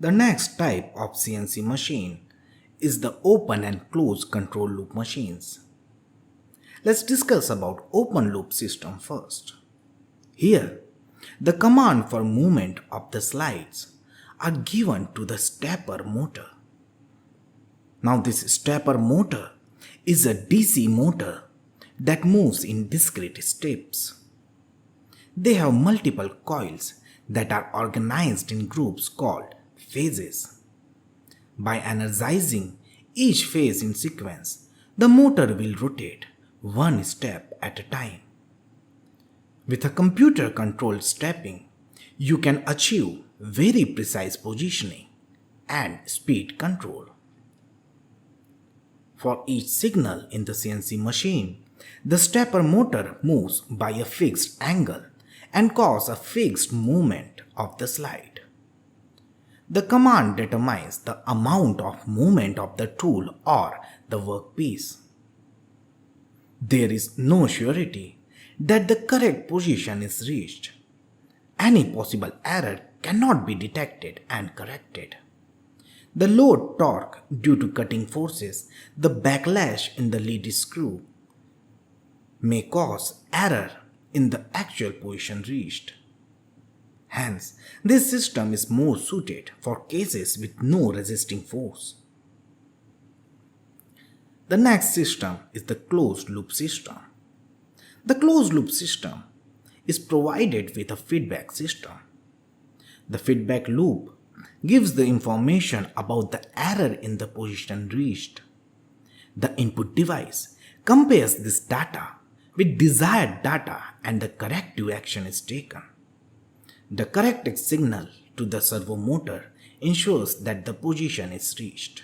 The next type of CNC machine is the open and closed control loop machines. Let's discuss about open loop system first. Here, the command for movement of the slides are given to the stepper motor. Now this stepper motor is a DC motor that moves in discrete steps. They have multiple coils that are organized in groups called phases. By energizing each phase in sequence, the motor will rotate one step at a time. With a computer-controlled stepping, you can achieve very precise positioning and speed control. For each signal in the CNC machine, the stepper motor moves by a fixed angle and causes a fixed movement of the slide. The command determines the amount of movement of the tool or the workpiece. There is no surety that the correct position is reached. Any possible error cannot be detected and corrected. The load torque due to cutting forces, the backlash in the lead screw, may cause error in the actual position reached. Hence, this system is more suited for cases with no resisting force. The next system is the closed loop system. The closed loop system is provided with a feedback system. The feedback loop gives the information about the error in the position reached. The input device compares this data with desired data and the corrective action is taken. The correct signal to the servo motor ensures that the position is reached.